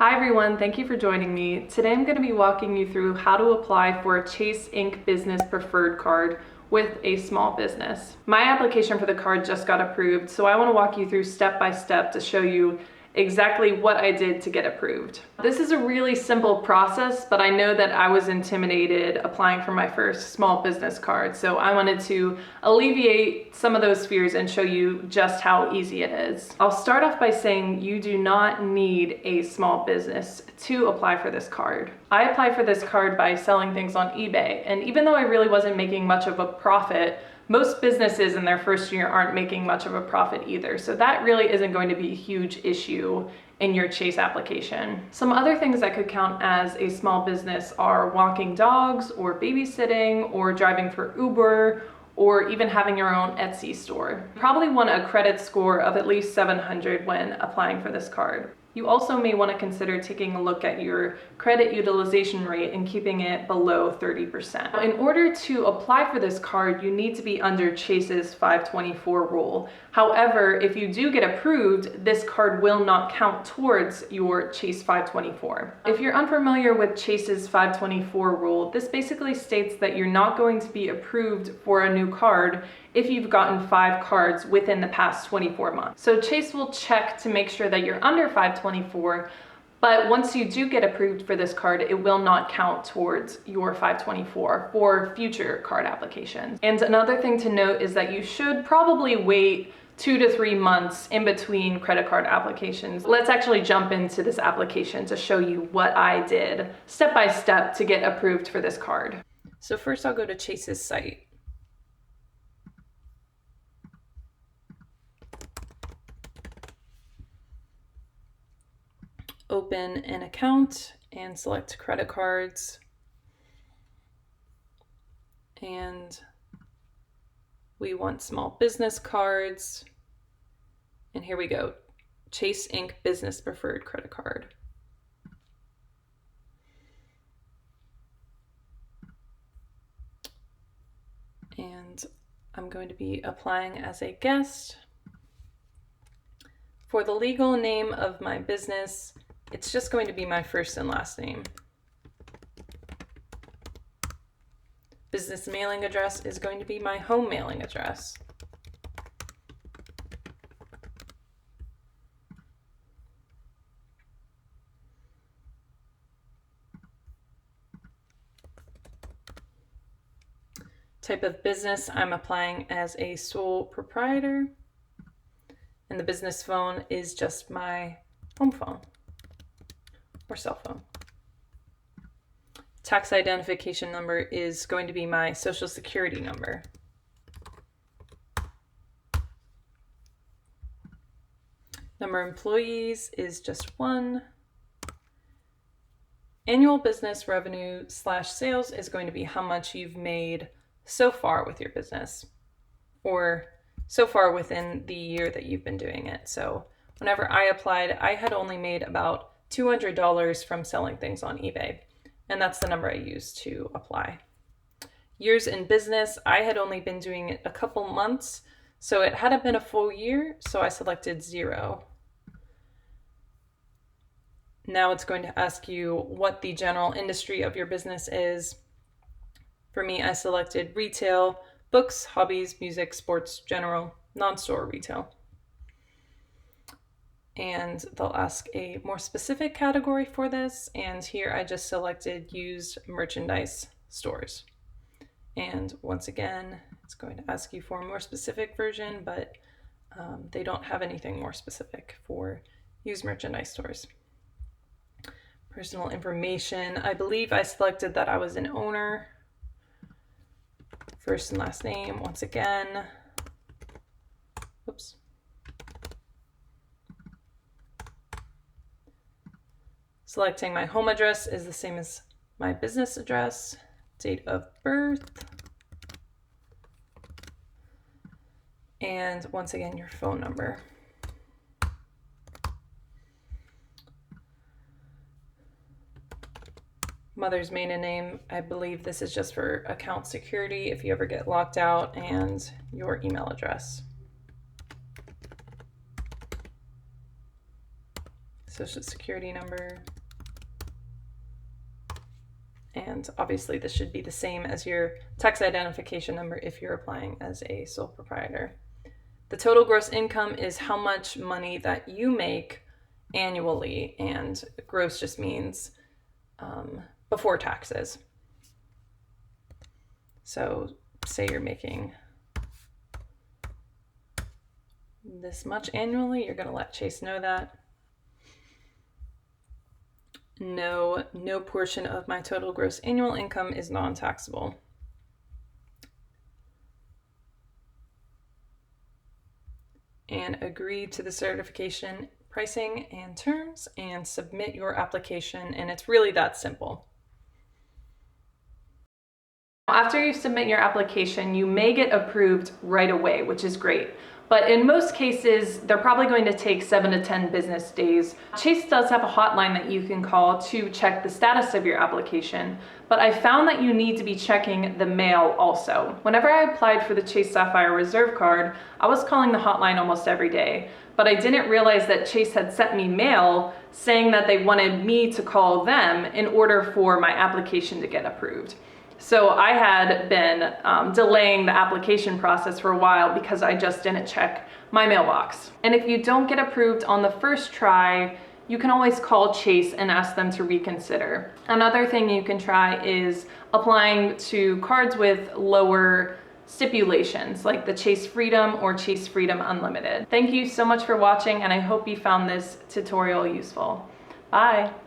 Hi everyone, thank you for joining me. Today I'm going to be walking you through how to apply for a Chase Inc. Business Preferred Card with a small business. My application for the card just got approved, so I want to walk you through step by step to show you exactly what I did to get approved. This is a really simple process, but I know that I was intimidated applying for my first small business card, so I wanted to alleviate some of those fears and show you just how easy it is. I'll start off by saying you do not need a small business to apply for this card. I applied for this card by selling things on eBay, and even though I really wasn't making much of a profit, most businesses in their first year aren't making much of a profit either, so that really isn't going to be a huge issue in your Chase application. Some other things that could count as a small business are walking dogs, or babysitting, or driving for Uber, or even having your own Etsy store. You probably want a credit score of at least 700 when applying for this card. You also may want to consider taking a look at your credit utilization rate and keeping it below 30%. Now, in order to apply for this card, you need to be under Chase's 524 rule. However, if you do get approved, this card will not count towards your Chase 524. If you're unfamiliar with Chase's 524 rule, this basically states that you're not going to be approved for a new card if you've gotten 5 cards within the past 24 months. So Chase will check to make sure that you're under 524, but once you do get approved for this card, it will not count towards your 524 for future card applications. And another thing to note is that you should probably wait 2 to 3 months in between credit card applications. Let's actually jump into this application to show you what I did step by step to get approved for this card. So first I'll go to Chase's site. Open an account and select credit cards. And we want small business cards. And here we go, Chase Inc. Business Preferred Credit Card. And I'm going to be applying as a guest. For the legal name of my business, it's just going to be my first and last name. Business mailing address is going to be my home mailing address. Type of business, I'm applying as a sole proprietor. And the business phone is just my home phone or cell phone. Tax identification number is going to be my social security number. Number of employees is just 1. Annual business revenue / sales is going to be how much you've made so far with your business, or so far within the year that you've been doing it. So whenever I applied, I had only made about $200 from selling things on eBay, and that's the number I used to apply. Years in business, I had only been doing it a couple months, so it hadn't been a full year, so I selected 0. Now it's going to ask you what the general industry of your business is. For me, I selected retail, books, hobbies, music, sports, general, non-store retail. And they'll ask a more specific category for this, and here I just selected used merchandise stores. And once again, it's going to ask you for a more specific version, but they don't have anything more specific for used merchandise stores. Personal information, I believe I selected that I was an owner. First and last name, once again. Oops. Selecting my home address is the same as my business address. Date of birth. And once again, your phone number. Mother's maiden name, I believe this is just for account security if you ever get locked out, and your email address. Social security number. And obviously this should be the same as your tax identification number if you're applying as a sole proprietor. The total gross income is how much money that you make annually, and gross just means before taxes. So say you're making this much annually, you're going to let Chase know that. No portion of my total gross annual income is non-taxable. And agree to the certification pricing and terms and submit your application, and it's really that simple. After you submit your application, you may get approved right away, which is great. But in most cases, they're probably going to take 7 to 10 business days. Chase does have a hotline that you can call to check the status of your application, but I found that you need to be checking the mail also. Whenever I applied for the Chase Sapphire Reserve card, I was calling the hotline almost every day, but I didn't realize that Chase had sent me mail saying that they wanted me to call them in order for my application to get approved. So I had been delaying the application process for a while because I just didn't check my mailbox. And if you don't get approved on the first try, you can always call Chase and ask them to reconsider. Another thing you can try is applying to cards with lower stipulations like the Chase Freedom or Chase Freedom Unlimited. Thank you so much for watching, and I hope you found this tutorial useful. Bye.